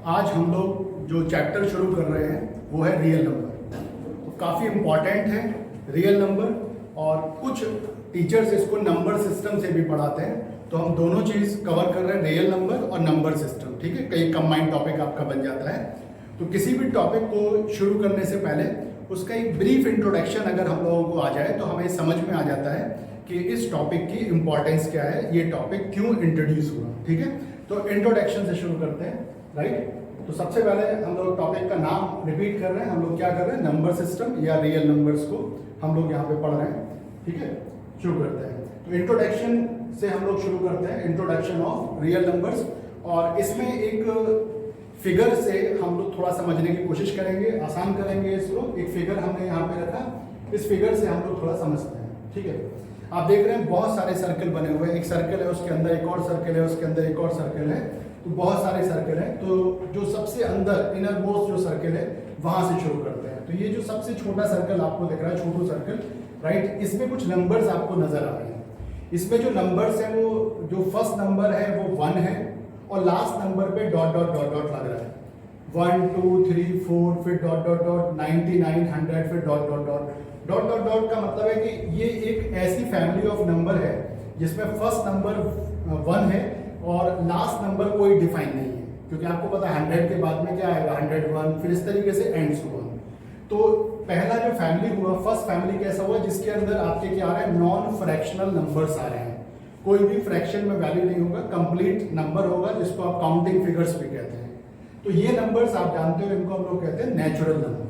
आज हम लोग जो चैप्टर शुरू कर रहे हैं वो है रियल नंबर। तो काफ़ी इम्पॉर्टेंट है रियल नंबर, और कुछ टीचर्स इसको नंबर सिस्टम से भी पढ़ाते हैं। तो हम दोनों चीज़ कवर कर रहे हैं, रियल नंबर और नंबर सिस्टम। ठीक है, कई कंबाइंड टॉपिक आपका बन जाता है। तो किसी भी टॉपिक को शुरू करने से पहले उसका एक ब्रीफ इंट्रोडक्शन अगर हम लोगों को आ जाए तो हमें समझ में आ जाता है कि इस टॉपिक की इम्पोर्टेंस क्या है, ये टॉपिक क्यों इंट्रोड्यूस हुआ। ठीक है, तो इंट्रोडक्शन से शुरू करते हैं। राइट, तो सबसे पहले हम लोग टॉपिक का नाम रिपीट कर रहे हैं। हम लोग क्या कर रहे हैं, नंबर सिस्टम या रियल नंबर्स को हम लोग यहाँ पे पढ़ रहे हैं। ठीक है, शुरू करते हैं। तो इंट्रोडक्शन से हम लोग शुरू करते हैं, इंट्रोडक्शन ऑफ रियल नंबर्स। और इसमें एक फिगर से हम लोग थोड़ा समझने की कोशिश करेंगे, आसान करेंगे इसको। एक फिगर हमने यहाँ पे रखा, इस फिगर से हम लोग थोड़ा समझते हैं। ठीक है, आप देख रहे हैं बहुत सारे सर्कल बने हुए हैं। एक सर्कल है, उसके अंदर एक और सर्कल है, उसके अंदर एक और सर्कल है। तो बहुत सारे सर्कल हैं। तो जो सबसे अंदर इनर मोस्ट जो सर्कल है वहां से शुरू करते हैं। तो ये जो सबसे छोटा सर्कल आपको दिख रहा है, छोटू सर्कल, राइट, इसमें कुछ नंबर्स आपको नजर आ रहे हैं। इसमें जो नंबर्स हैं वो जो फर्स्ट नंबर है वो 1 है, और लास्ट नंबर पे डॉट डॉट डॉट डॉट लग रहा है। 1 2 3 4, फिर डॉट डॉट डॉट 99 100, फिर dot dot dot dot dot dot का मतलब है कि ये एक ऐसी फैमिली ऑफ नंबर है जिसमें फर्स्ट नंबर 1 है और लास्ट नंबर कोई डिफाइन नहीं है, क्योंकि आपको पता है 100 के बाद में क्या आएगा, 101, फिर इस तरीके से एंड्स हुआ। तो पहला जो फैमिली हुआ, फर्स्ट फैमिली कैसा हुआ, जिसके अंदर आपके क्या आ रहे हैं, नॉन फ्रैक्शनल नंबर्स आ रहे हैं। कोई भी फ्रैक्शन में वैल्यू नहीं होगा, कंप्लीट नंबर होगा, जिसको आप काउंटिंग फिगर्स भी कहते हैं। तो ये नंबर्स आप जानते हो, इनको हम लोग कहते हैं नेचुरल नंबर।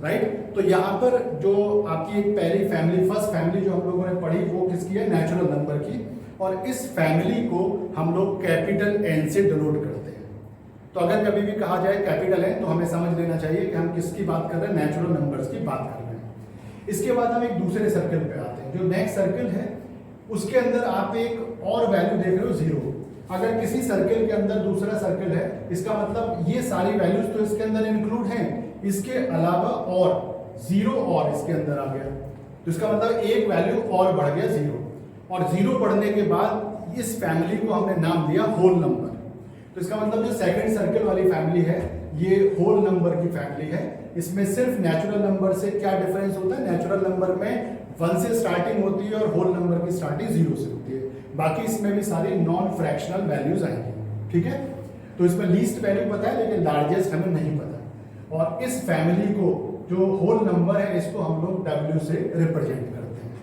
राइट, तो यहाँ पर जो आपकी एक पहली फैमिली, फर्स्ट फैमिली जो हम लोगों ने पढ़ी वो किसकी है, नेचुरल नंबर की। और इस फैमिली को हम लोग कैपिटल एन से डिनोट करते हैं। तो अगर कभी भी कहा जाए कैपिटल एन, तो हमें समझ लेना चाहिए कि हम किसकी बात कर रहे हैं, नेचुरल नंबर्स की बात कर रहे हैं। इसके बाद हम एक दूसरे सर्कल पे आते हैं। जो नेक्स्ट सर्कल है उसके अंदर आप एक और वैल्यू देख रहे हो, 0। अगर किसी सर्कल के अंदर दूसरा सर्कल है, इसका मतलब ये सारी वैल्यूज तो इसके अंदर इंक्लूड हैं, इसके अलावा और 0 और इसके अंदर आ गया। तो इसका मतलब एक वैल्यू और बढ़ गया, 0। और 0 बढ़ने के बाद इस फैमिली को हमने नाम दिया होल नंबर। तो इसका मतलब जो सेकंड सर्कल वाली फैमिली है ये होल नंबर की फैमिली है। इसमें सिर्फ नेचुरल नंबर से क्या डिफरेंस होता है, नेचुरल नंबर में 1 से स्टार्टिंग होती है और होल नंबर की स्टार्टिंग 0 से होती है। बाकी इसमें भी सारी नॉन फ्रैक्शनल वैल्यूज आएंगी। ठीक है, तो इसमें लीस्ट वैल्यू पता है लेकिन लार्जेस्ट हमें नहीं पता। और इस फैमिली को जो होल नंबर है इसको हम लोग W से रिप्रेजेंट करते हैं।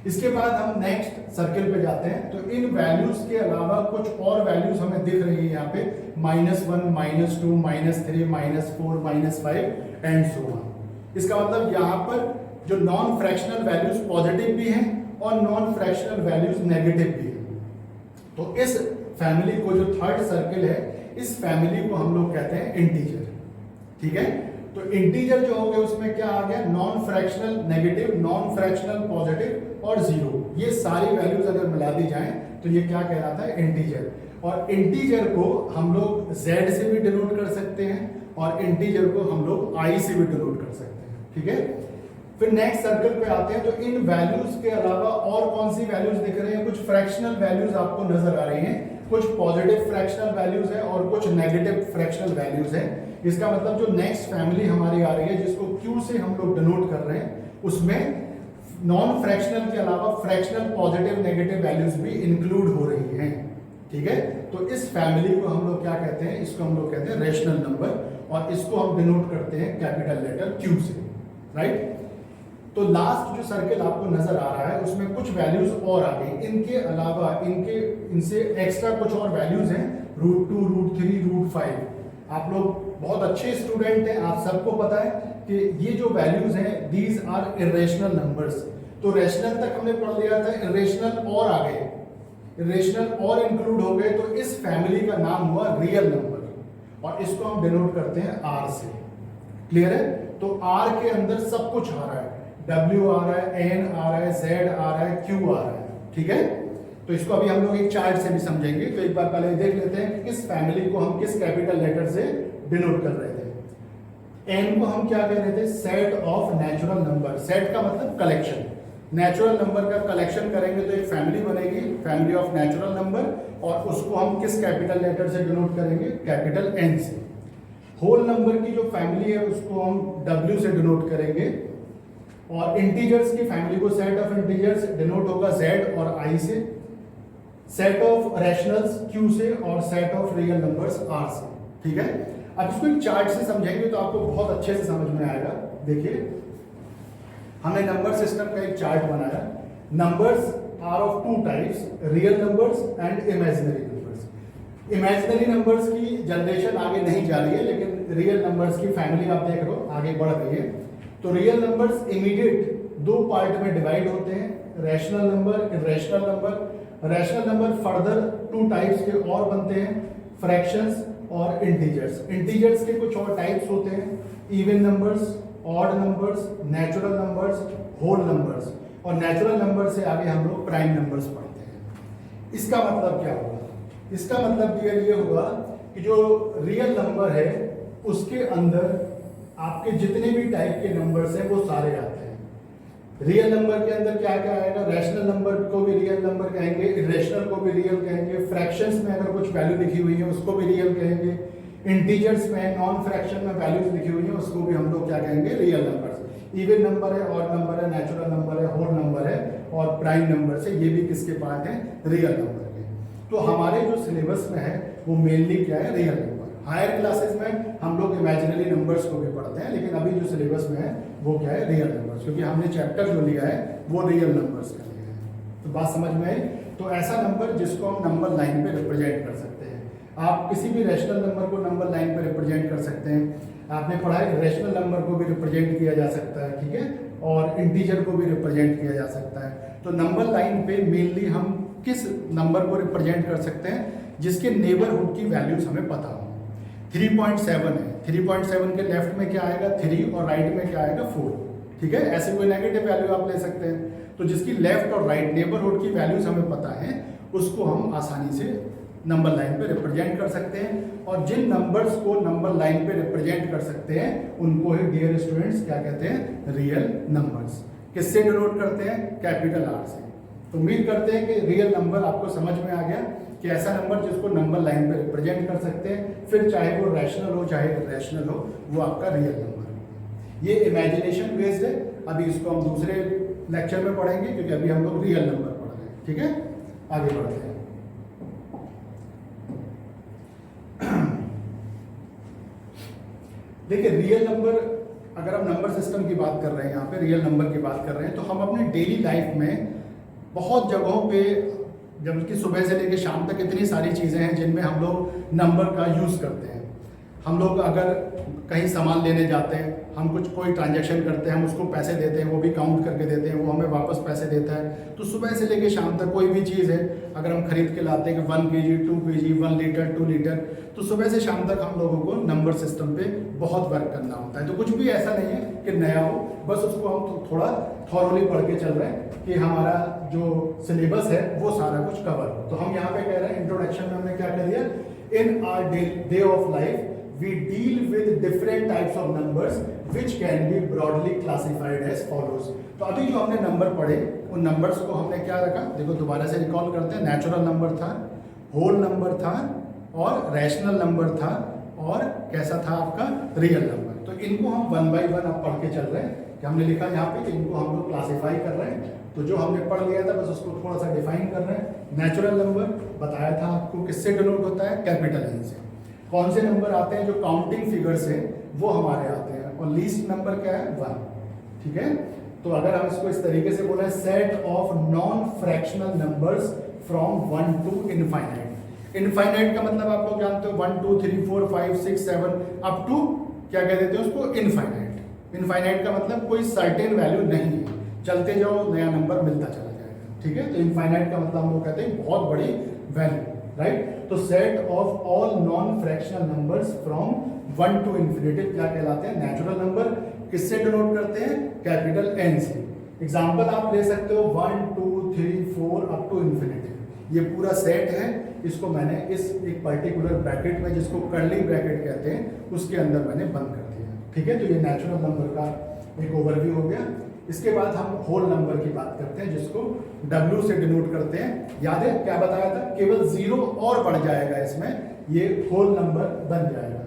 इसके बाद हम नेक्स्ट सर्कल पे जाते हैं। तो इन वैल्यूज के अलावा कुछ और वैल्यूज हमें दिख रही है यहाँ पे, -1 -2 -3 -4 -5 एंड सो ऑन। इसका मतलब यहाँ पर जो नॉन फ्रैक्शनल वैल्यूज पॉजिटिव भी हैं और नॉन फ्रैक्शनल वैल्यूज नेगेटिव भी हैं। तो इस फैमिली को, जो थर्ड सर्कल है, इस फैमिली को हम लोग कहते हैं इंटीजर। ठीक है, तो इंटीजर जो हो गया उसमें क्या आ गया, non fractional negative, non fractional positive और 0। ये सारी वैल्यूज अगर मिला दी जाएं तो ये क्या कहलाता है, इंटीजर। और इंटीजर को हम लोग Z से भी डिनोट कर सकते हैं और इंटीजर को हम लोग I से भी डिनोट कर सकते हैं। ठीक है, फिर नेक्स्ट सर्कल पे आते हैं। तो इन वैल्यूज के अलावा और कौन सी वैल्यूज दिख रहे हैं, कुछ फ्रैक्शनल वैल्यूज आपको नजर आ रही हैं, कुछ पॉजिटिव फ्रैक्शनल वैल्यूज है और कुछ नेगेटिव फ्रैक्शनल वैल्यूज है। इसका मतलब जो नेक्स्ट फैमिली हमारी आ रही है, जिसको Q से हम लोग डिनोट कर रहे हैं, उसमें नॉन फ्रैक्शनल के अलावा फ्रैक्शनल पॉजिटिव नेगेटिव वैल्यूज भी इंक्लूड हो रही हैं। ठीक है, तो इस फैमिली को हम लोग क्या कहते हैं, इसको हम लोग कहते हैं रेशनल नंबर, और इसको हम डिनोट करते हैं कैपिटल लेटर Q से। राइट, तो लास्ट जो सर्कल आपको नजर आ रहा है उसमें कुछ वैल्यूज और आ गई। इनके अलावा इनसे एक्स्ट्रा कुछ और वैल्यूज हैं, √2 √3 √5। आप लोग बहुत अच्छे स्टूडेंट हैं, आप सबको पता है कि ये जो वैल्यूज हैं दीज आर इरेशनल नंबर्स। तो रेशनल तक हमने पढ़ लिया था, इरेशनल और आ गए, इरेशनल और इंक्लूड हो गए। तो इस फैमिली का नाम हुआ रियल नंबर और इसको हम डिनोट करते हैं R से। क्लियर है, तो R के अंदर सब कुछ आ रहा है, W आ रहा है, N आ रहा है, Z आ रहा है, Q आ रहा है। ठीक है, तो इसको अभी हम लोग एक चार्ट से भी समझेंगे। तो एक बार पहले देख लेते हैं कि किस फैमिली को हम किस कैपिटल लेटर से डिनोट कर रहे थे। N को हम क्या कह रहे थे, set of natural number. Set का मतलब कलेक्शन, नेचुरल नंबर का कलेक्शन करेंगे तो एक फैमिली बनेगी, फैमिली ऑफ नेचुरल नंबर, और उसको हम किस कैपिटल लेटर से डिनोट करेंगे, कैपिटल N से। होल नंबर की जो फैमिली है उसको हम W से डिनोट करेंगे, और इंटीजर्स की फैमिली को, सेट ऑफ इंटीजर्स डिनोट होगा Z और I से, सेट ऑफ रैशनल्स Q से, और set of real numbers R से। ठीक है, अब इसको एक चार्ट से समझेंगे तो आपको बहुत अच्छे से समझ में आएगा। देखिए, हमने नंबर सिस्टम का एक चार्ट बनाया। Numbers are of two types, real numbers and imaginary numbers. Imaginary numbers की जनरेशन आगे नहीं जा रही है, लेकिन रियल नंबर्स की फैमिली आप देख रहे हो आगे बढ़ रही है। तो रियल नंबर्स इमीडिएट दो पार्ट में डिवाइड होते हैं, rational number, irrational number. Rational number further two types के और बनते हैं, फ्रैक्शंस और इंटीजर्स। इंटीजर्स के कुछ और टाइप्स होते हैं, even numbers, odd numbers, natural numbers, whole numbers, और नेचुरल नंबर से आगे हम लोग प्राइम नंबर्स पढ़ते हैं। इसका मतलब क्या होगा? इसका मतलब क्लियर ये होगा कि जो रियल नंबर है उसके अंदर आपके जितने भी टाइप के नंबर्स हैं वो सारे आते हैं। रियल नंबर के अंदर क्या क्या आएगा? रैशनल नंबर को भी रियल नंबर कहेंगे, इरेशनल को भी रियल कहेंगे, फ्रैक्शंस में अगर कुछ वैल्यू लिखी हुई है उसको भी रियल कहेंगे, इंटीजर्स में, नॉन फ्रैक्शन में वैल्यूज लिखी हुई है उसको भी हम लोग क्या कहेंगे? Real numbers. इवन नंबर है, ऑड नंबर है, नेचुरल नंबर है, होल नंबर है, और प्राइम नंबर से ये भी किसके पार्ट है? रियल नंबर के। तो हमारे जो सिलेबस में है वो मेनली क्या है? Real number. हायर क्लासेस में हम लोग इमेजिनरी नंबर्स को भी पढ़ते हैं, लेकिन अभी जो सिलेबस में है वो क्या है? रियल नंबर्स, क्योंकि हमने चैप्टर जो लिया है वो रियल नंबर्स का लिया है। तो बात समझ में आई? तो ऐसा नंबर जिसको हम नंबर लाइन पे रिप्रेजेंट कर सकते हैं। आप किसी भी रैशनल नंबर को नंबर लाइन पे रिप्रेजेंट कर सकते हैं। आपने पढ़ा है रैशनल नंबर को भी रिप्रेजेंट किया जा सकता है, ठीक है, और इंटीजर को भी रिप्रेजेंट किया जा सकता है। तो नंबर लाइन पे मेनली हम किस नंबर को रिप्रेजेंट कर सकते हैं? जिसके नेबरहुड की वैल्यूज हमें पता हो। 3.7 है, 3.7 के लेफ्ट में क्या आएगा? 3, और राइट में क्या आएगा? 4। ठीक है, ऐसे कोई नेगेटिव वैल्यू आप ले सकते हैं। तो जिसकी लेफ्ट और राइट नेबरहुड की वैल्यूज हमें पता है उसको हम आसानी से नंबर लाइन पे रिप्रेजेंट कर सकते हैं। और जिन नंबर्स को नंबर लाइन पे रिप्रेजेंट कर सकते हैं उनको ही डियर स्टूडेंट्स क्या कहते हैं? Real numbers. किससे डिनोट करते हैं? कैपिटल R से। तो उम्मीद करते हैं कि रियल नंबर आपको समझ में आ गया कि ऐसा नंबर जिसको नंबर लाइन पे रिप्रेजेंट कर सकते हैं, फिर चाहे वो रैशनल हो चाहे इरेशनल हो, वो आपका रियल नंबर है। ये इमेजिनेशन बेस्ड है। अभी इसको हम दूसरे लेक्चर में पढ़ेंगे, क्योंकि अभी हम लोग रियल नंबर पढ़ रहे हैं। ठीक है, आगे बढ़ते हैं। देखिए, रियल नंबर, अगर हम नंबर सिस्टम की बात कर रहे हैं, यहाँ पे रियल नंबर की बात कर रहे हैं, तो हम अपने डेली लाइफ में बहुत जगहों पे, जबकि सुबह से लेकर शाम तक इतनी सारी चीज़ें हैं जिनमें हम लोग नंबर का यूज़ करते हैं। हम लोग अगर कहीं सामान लेने जाते हैं, हम कोई ट्रांजैक्शन करते हैं, हम उसको पैसे देते हैं, वो भी काउंट करके देते हैं, वो हमें वापस पैसे देता है। तो सुबह से लेकर शाम तक कोई भी चीज़ है अगर हम खरीद के लाते हैं कि 1 kg, 2 kg, 1 लीटर, 2 लीटर, तो सुबह से शाम तक हम लोगों को नंबर सिस्टम पे बहुत वर्क करना होता है। तो कुछ भी ऐसा नहीं है कि नया हो, बस उसको हम थोड़ा थॉरोली पढ़ के चल रहे हैं कि हमारा जो सिलेबस है वो सारा कुछ कवर हो। तो हम यहाँ पे कह रहे हैं, इंट्रोडक्शन में हमने क्या कह दिया? In our day of life we deal with different types of numbers which can be broadly classified as follows। तो अभी जो हमने नंबर पढ़े उन नंबर्स को हमने क्या रखा? देखो दोबारा से रिकॉल करते हैं। नेचुरल नंबर था, होल नंबर था, और रैशनल नंबर था, और कैसा था आपका? Real number. तो इनको हम 1 by 1 अब पढ़ के चल रहे हैं कि हमने लिखा यहाँ पे कि इनको हम लोग क्लासीफाई कर रहे हैं। तो जो हमने पढ़ लिया था बस उसको थोड़ा सा डिफाइन कर रहे हैं। नेचुरल नंबर बताया था आपको किससे डिनोट होता है? कैपिटल N से। कौन से नंबर आते हैं? जो काउंटिंग फिगर्स हैं वो हमारे आते हैं, और लीस्ट नंबर क्या है? 1। ठीक है, तो अगर हम इसको इस तरीके से बोले, set of non fractional numbers from 1 to infinite. Infinite का मतलब आप लोग जानते हो 1 2 3 4 5 6 7 अप टू क्या कह देते हैं उसको? इनफाइनाइट। इनफाइनाइट का मतलब कोई सर्टेन वैल्यू नहीं है, चलते जाओ नया नंबर मिलता चला जाएगा। ठीक है, तो इनफाइनाइट का मतलब हम लोग कहते हैं बहुत बड़ी वैल्यू, राइट। तो set of all non fractional numbers from 1 to infinity क्या कहलाते हैं? Natural number. किससे डिनोट करते हैं? कैपिटल N से। एग्जांपल आप ले सकते हो 1 2 3 4 अप टू इन्फिनिटी। ये पूरा सेट है, इसको मैंने इस एक पर्टिकुलर ब्रैकेट में, जिसको कर्ली ब्रैकेट कहते हैं, उसके अंदर मैंने बंद कर दिया। ठीक है, तो ये नेचुरल नंबर का एक ओवरव्यू हो गया। इसके बाद हम होल नंबर की बात करते हैं, जिसको W से डिनोट करते हैं। याद है क्या बताया था? केवल 0 और बढ़ जाएगा इसमें, ये होल नंबर बन जाएगा।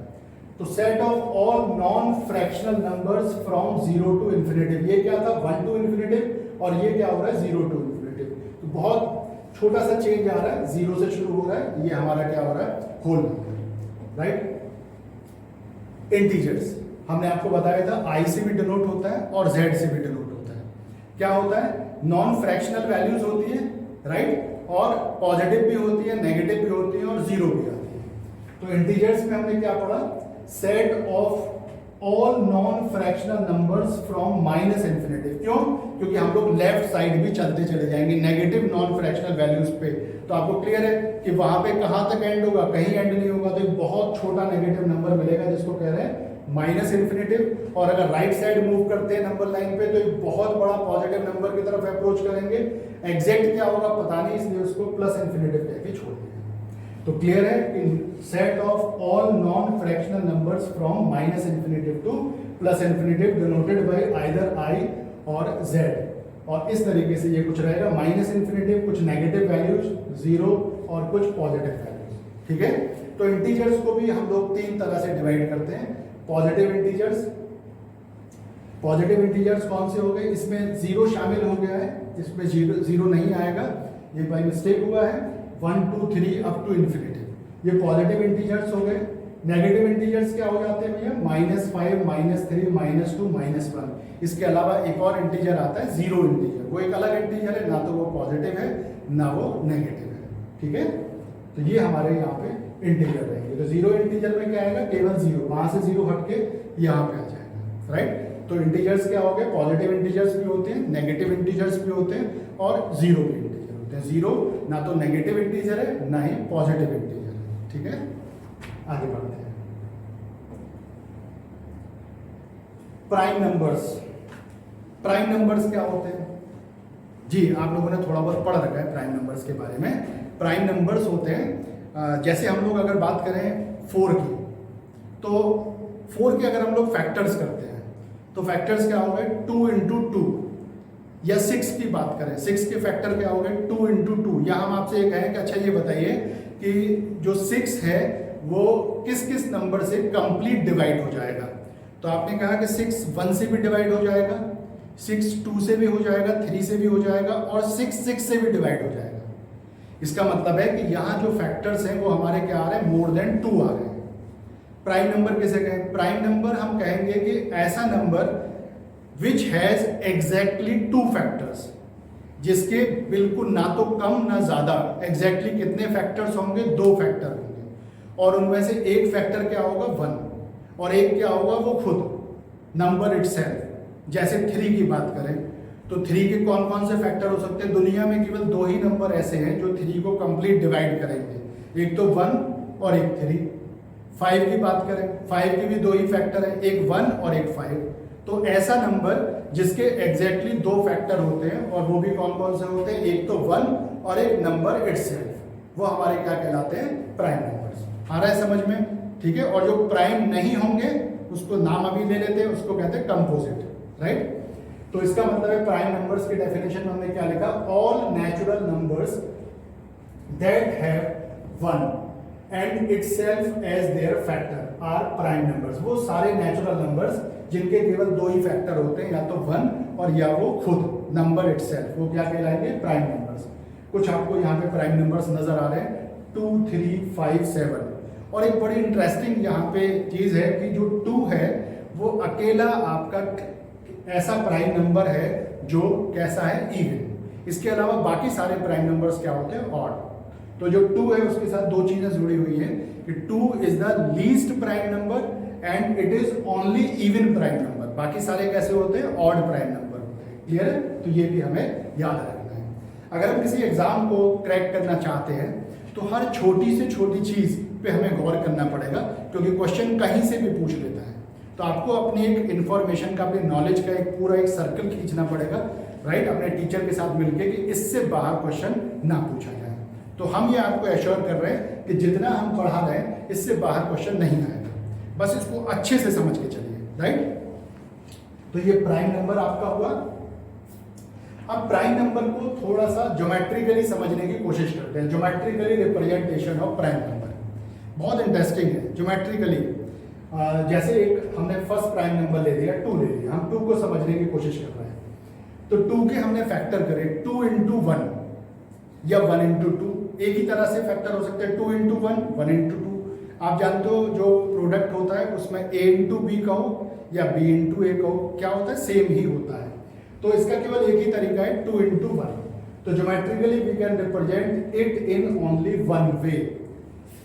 तो set of all non fractional numbers from 0 to infinitive, ये क्या था 1 टू इन्फिनेटिव, और ये क्या हो रहा है 0 टू इन्फिनेटिव। तो बहुत छोटा सा चेंज आ रहा है, 0 से शुरू हो रहा है, ये हमारा क्या हो रहा है होल नंबर, राइट। इंटीजर्स हमने आपको बताया था आई से भी डिनोट होता है और जेड से भी डिनोट होता है। क्या होता है, नॉन फ्रैक्शनल वैल्यूज होती है, राइट, और पॉजिटिव भी होती है, नेगेटिव भी होती है और जीरो भी आती है। तो इंटीजर्स में हमने क्या पढ़ा, set of all non fractional numbers from minus infinitive. क्यों, क्योंकि हम लोग लेफ्ट साइड भी चलते चले जाएंगे नेगेटिव नॉन फ्रैक्शनल वैल्यूज पे। तो आपको क्लियर है कि वहां पे कहां तक एंड होगा, कहीं एंड नहीं होगा, तो एक बहुत छोटा नेगेटिव नंबर मिलेगा जिसको कह रहे हैं माइनस इन्फिनेटिव। और अगर राइट साइड मूव करते हैं नंबर लाइन पे तो एक बहुत बड़ा पॉजिटिव नंबर की तरफ अप्रोच करेंगे। एग्जैक्ट क्या होगा पता नहीं, इसलिए उसको प्लस इन्फिनेटिव कह के छोड़ दिया। तो क्लियर है कि set of all non fractional numbers from minus infinitive two plus infinitive denoted by either I और जेड। और इस तरीके से ये कुछ रहेगा, माइनस इन्फिनेटिव, कुछ नेगेटिव वैल्यूज, जीरो, और कुछ पॉजिटिव वैल्यूज, ठीक है। तो इंटीजर्स को भी हम लोग तीन तरह से डिवाइड करते हैं। पॉजिटिव इंटीजर्स, पॉजिटिव इंटीजर्स कौन से हो गए, इसमें जीरो शामिल हो गया है, इसमें जीरो नहीं आएगा, ये बाय मिस्टेक हुआ है, 1 2 3 अप टू इन्फिनिटी, ये पॉजिटिव इंटीजर्स हो गए। नेगेटिव इंटीजर्स क्या हो जाते हैं भैया, -5 -3 -2 -1। इसके अलावा एक और इंटीजर आता है जीरो इंटीजर, वो एक अलग इंटीजर है, ना तो वो पॉजिटिव है ना वो नेगेटिव है, ठीक है। तो ये हमारे यहाँ पे इंटीजर रहेंगे। तो जीरो इंटीजर में क्या आएगा, केवल जीरो, वहां से जीरो हटके यहाँ पे आ जाएगा, राइट। तो इंटीजर्स क्या हो गए, पॉजिटिव इंटीजर्स भी होते हैं, नेगेटिव इंटीजर्स भी होते हैं, और जीरो भी इंटीजर होते हैं। जीरो ना तो नेगेटिव इंटीजर है ना ही पॉजिटिव इंटीजर है, ठीक है। आगे बढ़ते हैं। प्राइम नंबर्स, प्राइम नंबर्स क्या होते हैं जी, आप लोगों ने थोड़ा बहुत पढ़ रखा है प्राइम नंबर्स के बारे में। प्राइम नंबर्स होते हैं जैसे हम लोग अगर बात करें 4 की, तो 4 के अगर हम लोग फैक्टर्स करते हैं तो फैक्टर्स क्या हो गए 2 × 2, या 6 की बात करें 6 के फैक्टर क्या हो गए 2 × 2। या हम आपसे ये कहें कि अच्छा ये बताइए कि जो 6 है वो किस किस नंबर से कंप्लीट डिवाइड हो जाएगा। तो आपने कहा कि 6 1 से भी डिवाइड हो जाएगा, 6 2 से भी हो जाएगा, 3 से भी हो जाएगा, और 6 6 से भी डिवाइड हो जाएगा। इसका मतलब है कि यहाँ जो फैक्टर्स हैं वो हमारे क्या आ रहे हैं, मोर देन 2 आ रहे हैं। प्राइम नंबर किसे कहें, प्राइम नंबर हम कहेंगे कि ऐसा number which has exactly 2 factors, जिसके बिल्कुल ना तो कम ना ज्यादा, एग्जैक्टली कितने फैक्टर्स होंगे, 2 फैक्टर होंगे, और उनमें से एक फैक्टर क्या होगा 1, और एक क्या होगा वो खुद नंबर इटसेल्फ। जैसे 3 की बात करें तो 3 के कौन कौन से फैक्टर हो सकते हैं, दुनिया में केवल 2 ही नंबर ऐसे हैं जो 3 को कंप्लीट डिवाइड करेंगे, एक तो 1 और एक 3। 5 की बात करें, 5 के भी 2 ही फैक्टर हैं, एक 1 और एक 5। तो ऐसा नंबर जिसके एग्जैक्टली 2 फैक्टर होते हैं, और वो भी कौन कौन से होते हैं, एक तो 1 और एक नंबर इटसेल्फ, वो हमारे क्या कहलाते हैं, प्राइम नंबर्स। आ रहा है समझ में, ठीक है। और जो प्राइम नहीं होंगे उसको नाम अभी ले लेते हैं, उसको कहते हैं कंपोजिट, राइट। तो इसका मतलब है प्राइम नंबर्स की डेफिनेशन में हमने क्या लिखा, all natural numbers that have 1 and itself as their factor are prime numbers. वो सारे नेचुरल नंबर्स जिनके केवल 2 ही फैक्टर होते हैं, या तो 1 और या वो खुद नंबर इटसेल्फ, वो क्या कहलाएंगे, प्राइम नंबर्स। कुछ आपको यहाँ पे प्राइम नंबर्स नजर आ रहे हैं 2 3 5 7। और एक बड़ी इंटरेस्टिंग यहाँ पे चीज है कि जो 2 है वो अकेला आपका ऐसा प्राइम नंबर है जो कैसा है, इवन। इसके अलावा बाकी सारे प्राइम नंबर्स क्या होते हैं, ऑड। तो जो 2 है उसके साथ 2 चीजें जुड़ी हुई हैं कि 2 is the least prime number and it is only even prime number. बाकी सारे कैसे होते हैं, ऑड प्राइम नंबर होते हैं। क्लियर है, तो ये भी हमें याद रखना है। अगर हम किसी एग्जाम को क्रैक करना चाहते हैं तो हर छोटी से छोटी चीज पे हमें गौर करना पड़ेगा, क्योंकि क्वेश्चन कहीं से भी पूछ लेता है। तो आपको अपनी एक इन्फॉर्मेशन का, अपनी नॉलेज का एक पूरा एक सर्कल खींचना पड़ेगा, राइट, अपने टीचर के साथ मिलके कि इससे बाहर क्वेश्चन ना पूछा जाए। तो हम ये आपको एश्योर कर रहे हैं कि जितना हम पढ़ा रहे हैं इससे बाहर क्वेश्चन नहीं आएगा, बस इसको अच्छे से समझ के चलिए, राइट। तो ये प्राइम नंबर आपका हुआ। अब प्राइम नंबर को थोड़ा सा ज्योमेट्रिकली समझने की कोशिश करते हैं। Geometrically representation of prime number बहुत इंटरेस्टिंग है। ज्योमेट्रिकली जैसे एक हमने फर्स्ट प्राइम नंबर ले लिया, 2 ले लिया, हम 2 को समझने की कोशिश कर रहे हैं। तो 2 के हमने फैक्टर करे 2 इंटू 1 या 1 इंटू 2, एक ही तरह से फैक्टर हो सकते हैं 2 इंटू 1, 1 इंटू 2। आप जानते हो जो प्रोडक्ट होता है उसमें a इंटू बी कहो या b इंटू ए कहो, क्या होता है, सेम ही होता है। तो इसका केवल एक ही तरीका है 2 इंटू 1। तो geometrically we can represent it in only one way.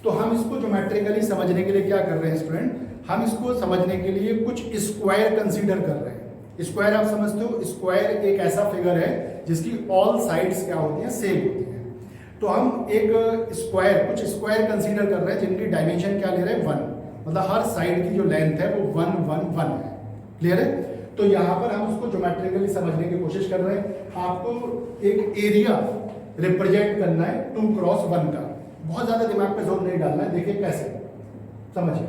तो हम इसको ज्योमेट्रिकली समझने के लिए क्या कर रहे हैं स्टूडेंट, हम इसको समझने के लिए कुछ स्क्वायर कंसीडर कर रहे हैं। स्क्वायर आप समझते हो, स्क्वायर एक ऐसा फिगर है जिसकी ऑल साइड्स क्या होती हैं, सेम होती हैं। तो हम एक स्क्वायर, कुछ स्क्वायर कंसीडर कर रहे हैं जिनकी डायमेंशन क्या ले रहे हैं, 1, मतलब हर साइड की जो लेंथ है वो 1 1 1 है। क्लियर है? तो यहाँ पर हम उसको ज्योमेट्रिकली समझने की कोशिश कर रहे हैं। आपको एक एरिया रिप्रेजेंट करना है 2 क्रॉस 1 का, बहुत ज्यादा दिमाग पे जोर नहीं डालना है। देखिए कैसे, समझिए,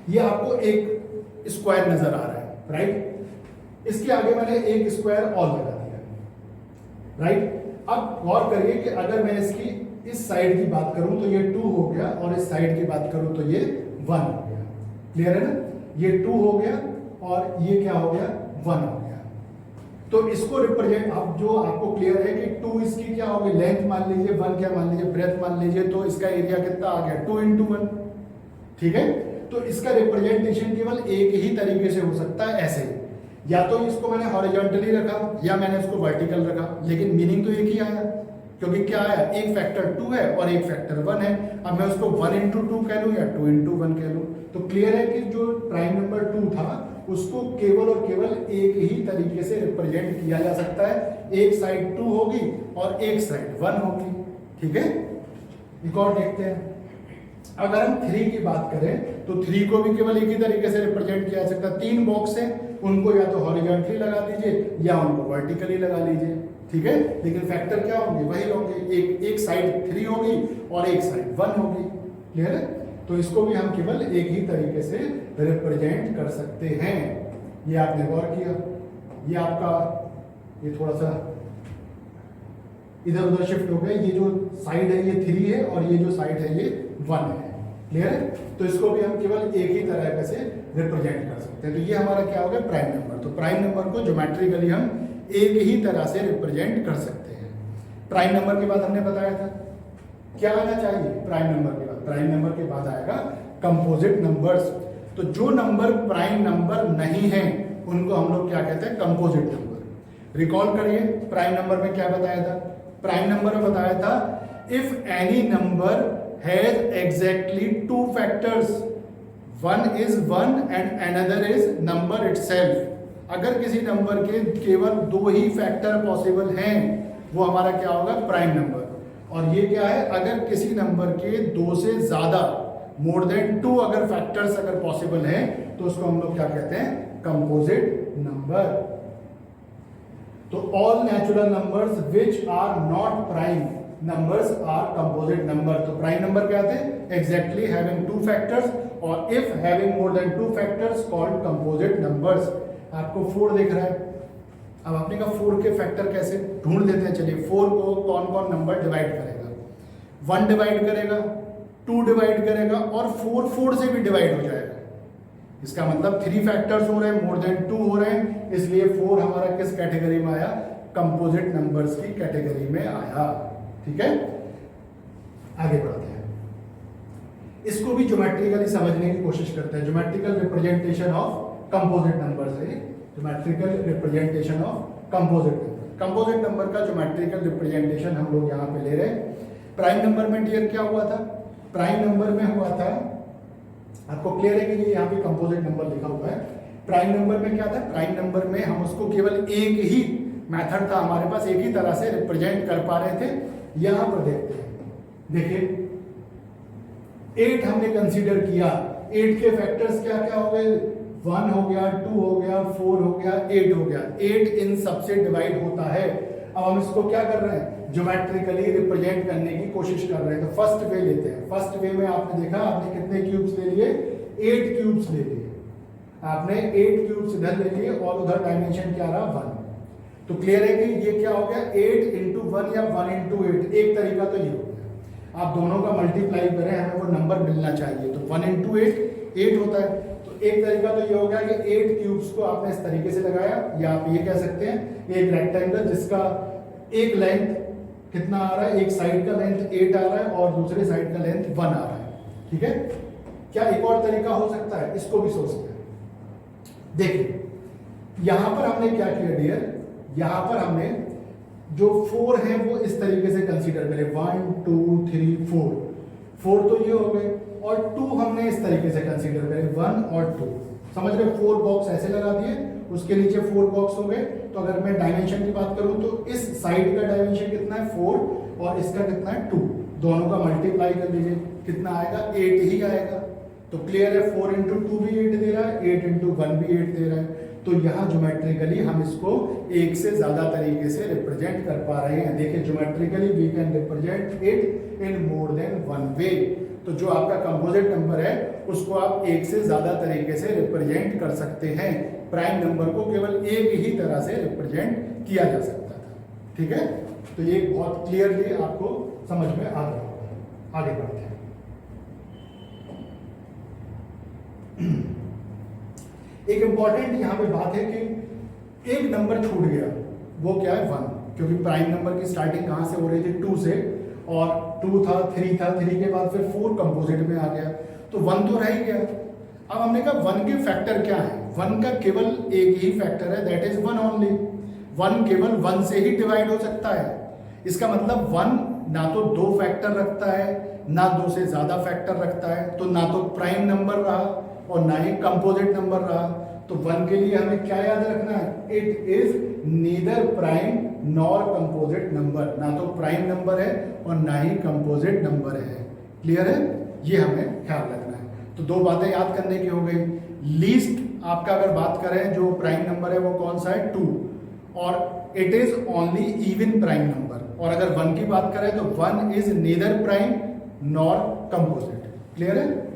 ये आपको एक स्क्वायर नजर आ रहा है, राइट। इसके आगे मैंने एक स्क्वायर और लगा दिया, राइट। अब गौर करिए कि अगर मैं इसकी इस साइड की बात करूं तो ये 2 हो गया, और इस साइड की बात करूं तो ये 1 हो गया। क्लियर है ना? ये 2 हो गया और ये क्या हो गया, 1 हो गया। तो इसको रिप्रेजेंट, अब जो आपको क्लियर है कि 2 इसकी क्या होगी, लेंथ मान लीजिए, 1 क्या मान लीजिए, ब्रेथ मान लीजिए, तो इसका एरिया कितना आ गया, 2 इंटू 1। ठीक है? तो इसका रिप्रेजेंटेशन केवल एक ही तरीके से हो सकता है, ऐसे, या तो इसको मैंने हॉरिजॉन्टली रखा या मैंने इसको वर्टिकल रखा, लेकिन मीनिंग तो एक ही आया, क्योंकि क्या आया, एक फैक्टर 2 है और एक फैक्टर 1 है। अब मैं उसको 1 इंटू 2 कह लूँ या 2 इंटू 1 कह लूँ, तो क्लियर है कि जो प्राइम नंबर 2 था उसको केवल और केवल एक ही तरीके से रिप्रेजेंट किया जा सकता है। एक साइड 2 होगी और एक साइड 1 होगी। ठीक है? एक और देखते हैं, अगर हम 3 की बात करें तो 3 को भी केवल एक ही तरीके से रिप्रेजेंट किया जा सकता है। 3 बॉक्स है, उनको या तो हॉरिजॉन्टली लगा दीजिए या उनको वर्टिकली लगा लीजिए। ठीक है? लेकिन फैक्टर क्या होंगे, वही होंगे, एक साइड 3 होगी और एक साइड 1 होगी। क्लियर है? तो इसको भी हम केवल एक ही तरीके से रिप्रेजेंट कर सकते हैं। ये आपने गौर किया, ये आपका, ये थोड़ा सा इधर उधर शिफ्ट हो गया, ये जो साइड है ये 3 है और ये जो साइड है ये 1 है। क्लियर है? तो इसको भी हम केवल एक ही तरह से रिप्रेजेंट कर सकते हैं। तो ये हमारा क्या हो गया, प्राइम नंबर। तो प्राइम नंबर को ज्योमेट्रिकली हम एक ही तरह से रिप्रेजेंट कर सकते हैं। प्राइम नंबर के बाद हमने बताया था क्या आना चाहिए, प्राइम नंबर के बाद, प्राइम नंबर के बाद आएगा कंपोजिट नंबर्स। तो जो नंबर प्राइम नंबर नहीं है उनको हम लोग क्या कहते हैं, कंपोजिट नंबर। रिकॉल करिए, प्राइम नंबर में क्या बताया था, प्राइम नंबर में बताया था if any number has exactly 2 factors, one is 1 and another is number itself. अगर किसी नंबर के केवल 2 ही फैक्टर पॉसिबल हैं वो हमारा क्या होगा, प्राइम नंबर। और ये क्या है, अगर किसी नंबर के 2 से ज्यादा, मोर देन 2 अगर फैक्टर्स अगर पॉसिबल हैं तो उसको हम लोग क्या कहते हैं, कंपोजिट नंबर। तो all natural numbers which are not prime numbers are composite number. तो प्राइम नंबर क्या थे, एग्जैक्टली हैविंग 2 फैक्टर्स, और if having more than 2 factors called composite numbers. आपको 4 दिख रहा है, अब आपने कहा 4 के फैक्टर कैसे ढूंढ देते हैं। चलिए 4 को कौन कौन नंबर डिवाइड करेगा, 1 डिवाइड करेगा, 2 डिवाइड करेगा और 4 से भी डिवाइड हो जाएगा। इसका मतलब 3 फैक्टर्स हो रहे हैं, मोर देन 2 हो रहे हैं, इसलिए 4 हमारा किस कैटेगरी में आया, कंपोजिट नंबर्स की कैटेगरी में आया। ठीक है? आगे बढ़ते हैं, इसको भी ज्योमेट्रिकली समझने की कोशिश करते हैं। Geometrical representation of composite numbers है, geometrical representation of composite number. Composite number का ज्योमेट्रिकल रिप्रेजेंटेशन हम लोग यहाँ पे ले रहे हैं। प्राइम नंबर में डियर क्या हुआ था, प्राइम नंबर में हुआ था, आपको क्लियर है कि ये यहाँ पे कंपोजिट नंबर लिखा हुआ है। प्राइम नंबर में क्या था, प्राइम नंबर में हम उसको केवल एक ही मेथड था हमारे पास, एक ही तरह से रिप्रेजेंट कर पा रहे थे। यहां पर देखते हैं, देखिए 8 हमने कंसीडर किया, 8 के फैक्टर्स क्या क्या हो गए, 1 हो गया, 2 हो गया, 4 हो गया, 8 हो गया। 8 इन सबसे डिवाइड होता है। अब हम इसको क्या कर रहे हैं, ज्योमेट्रिकली रिप्रेजेंट करने की कोशिश कर रहे हैं। तो फर्स्ट वे लेते हैं। फर्स्ट वे में आपने देखा, आपने कितने क्यूब्स ले लिए, 8 क्यूब्स ले लिए। आपने 8 क्यूब्स इधर ले लिए और उधर डायमेंशन क्या रहा, 1। तो क्लियर है कि ये क्या हो गया, 8 इंटू 1 या 1 इंटू 8, एक तरीका तो ये हो गया। आप दोनों का मल्टीप्लाई करें, हमें वो नंबर मिलना चाहिए। तो 1 इंटू 8 होता है। तो एक तरीका तो ये हो गया कि 8 क्यूब्स को आपने इस तरीके से लगाया, या आप ये कह सकते हैं एक रेक्टेंगल जिसका एक लेंथ कितना आ रहा है, एक साइड का लेंथ 8 आ रहा है और दूसरे साइड का लेंथ 1 आ रहा है। ठीक है, क्या एक और तरीका हो सकता है, इसको भी सोचते हैं। देखिए यहां पर हमने क्या किया डियर, यहां पर हमने जो 4 है वो इस तरीके से कंसीडर करें, 1 2 3 4 तो ये हो गए, और 2 हमने इस तरीके से कंसीडर करें, 1 और 2। समझ रहे, 4 बॉक्स ऐसे लगा दिए, उसके नीचे 4 बॉक्स हो गए। तो अगर मैं डायमेंशन की बात करूं तो इस साइड का डायमेंशन कितना है 4 और इसका कितना है 2, दोनों का मल्टीप्लाई कर लीजिए, कितना आएगा 8 ही आएगा। तो क्लियर है, 4 इंटू 2 भी 8 दे रहा है, 8 इंटू 1 भी 8 दे रहा है। तो यहाँ ज्योमेट्रिकली हम इसको एक से ज्यादा तरीके से रिप्रेजेंट कर पा रहे हैं। देखिए geometrically we can represent it in more than one way. तो जो आपका कंपोजिट नंबर है उसको आप एक से ज्यादा तरीके से रिप्रेजेंट कर सकते हैं। प्राइम नंबर को केवल एक ही तरह से रिप्रेजेंट किया जा सकता था। ठीक है, तो ये बहुत क्लियरली आपको समझ में आ रहा होगा। आगे बढ़ते हैं। एक इंपॉर्टेंट यहाँ पे बात है कि एक नंबर छूट गया, वो क्या है 1, क्योंकि प्राइम नंबर की स्टार्टिंग कहाँ से हो रही थी 2 से, और 2 था, 3 था, 3 के बाद फिर 4 कंपोजिट में आ गया, तो 1 तो रह ही गया। अब हमने कहा 1 के फैक्टर क्या है, 1 का केवल एक ही फैक्टर है, दैट इज 1 ओनली। 1 केवल 1 से ही डिवाइड हो सकता है। इसका मतलब 1 ना तो 2 फैक्टर रखता है, ना 2 से ज्यादा फैक्टर रखता है, तो ना तो प्राइम नंबर रहा और ना ही कंपोजिट नंबर रहा। तो 1 के लिए हमें क्या याद रखना है, it is neither prime nor composite number, ना तो प्राइम नंबर है और ना ही कंपोजिट नंबर है। क्लियर है, ये हमें ख्याल रखना है। तो 2 बातें याद करने की हो गई। लीस्ट आपका अगर बात करें जो प्राइम नंबर है वो कौन सा है 2, और it is only even prime number. और अगर 1 की बात करें तो 1 is neither prime nor composite. Clear है।